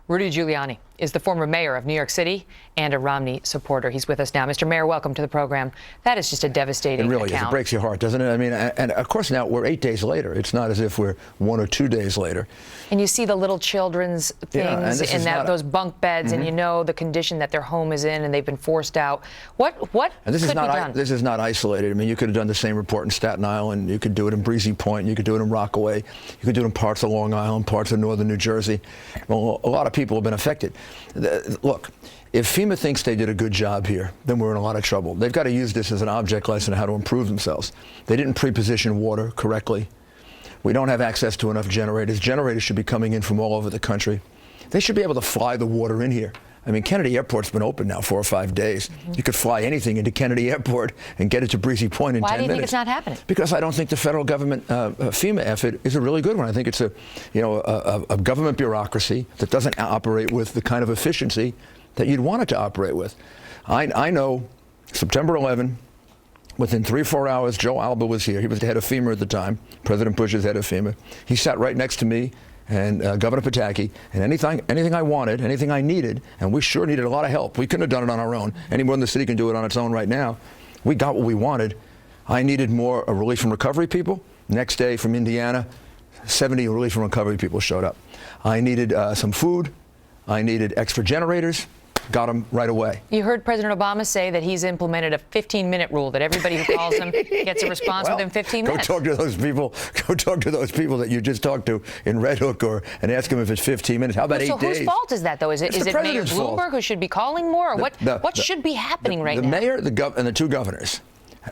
Rudy Giuliani is the former mayor of New York City and a Romney supporter. He's with us now. Mr. Mayor, welcome to the program. That is just a devastating account. It really is. It breaks your heart, doesn't it? I mean, and of course now we're 8 days later. It's not as if we're 1 or 2 days later. And you see the little children's things in those bunk beds, and you know the condition that their home is in, and they've been forced out. What and this could is not be done? This is not isolated. I mean, you could have done the same report in Staten Island. You could do it in Breezy Point. You could do it in Rockaway. You could do it in parts of Long Island, parts of northern New Jersey. Well, a lot of people have been affected. Look, if FEMA thinks they did a good job here, then we're in a lot of trouble. They've got to use this as an object lesson on how to improve themselves. They didn't pre-position water correctly. We don't have access to enough generators. Generators should be coming in from all over the country. They should be able to fly the water in here. I mean, Kennedy Airport's been open now 4 or 5 days. You could fly anything into Kennedy Airport and get it to Breezy Point in 10 minutes. Why do you think it's not happening? Because I don't think the federal government FEMA effort is a really good one. I think it's a government bureaucracy that doesn't operate with the kind of efficiency that you'd want it to operate with. I know September 11, within 3 or 4 hours, Joe Alba was here. He was the head of FEMA at the time. President Bush is head of FEMA. He sat right next to me and Governor Pataki, and anything I wanted, anything I needed, and we sure needed a lot of help. We couldn't have done it on our own. Any more than the city can do it on its own right now. We got what we wanted. I needed more relief from recovery people. Next day from Indiana, 70 relief from recovery people showed up. I needed some food. I needed extra generators. Got them right away. You heard President Obama say that he's implemented a 15-minute rule, that everybody who calls him gets a response within 15 minutes. Go talk to those people. Go talk to those people that you just talked to in Red Hook, and ask them if it's 15 minutes. How about 8 days? So whose fault is that, though? Is it Mayor Bloomberg who should be calling more? Or what should be happening right now? The mayor, and the 2 governors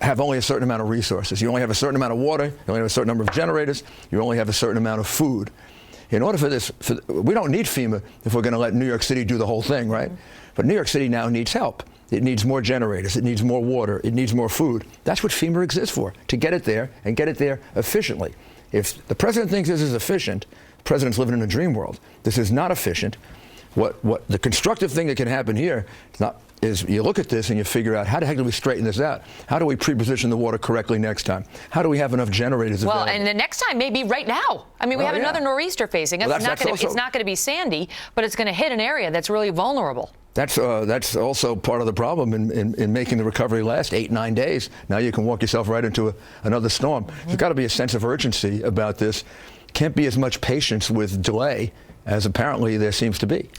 have only a certain amount of resources. You only have a certain amount of water. You only have a certain number of generators. You only have a certain amount of food. In order for this, we don't need FEMA if we're going to let New York City do the whole thing, right? But New York City now needs help. It needs more generators. It needs more water. It needs more food. That's what FEMA exists for, to get it there and get it there efficiently. If the president thinks this is efficient, the president's living in a dream world. This is not efficient. What the constructive thing that can happen here is you look at this and you figure out, how the heck do we straighten this out? How do we pre-position the water correctly next time? How do we have enough generators available? Well, and the next time may be right now. I mean, we have another nor'easter facing us. It's not going to be sandy, but it's going to hit an area that's really vulnerable. That's also part of the problem in making the recovery last 8, 9 days. Now you can walk yourself right into another storm. There's got to be a sense of urgency about this. Can't be as much patience with delay as apparently there seems to be.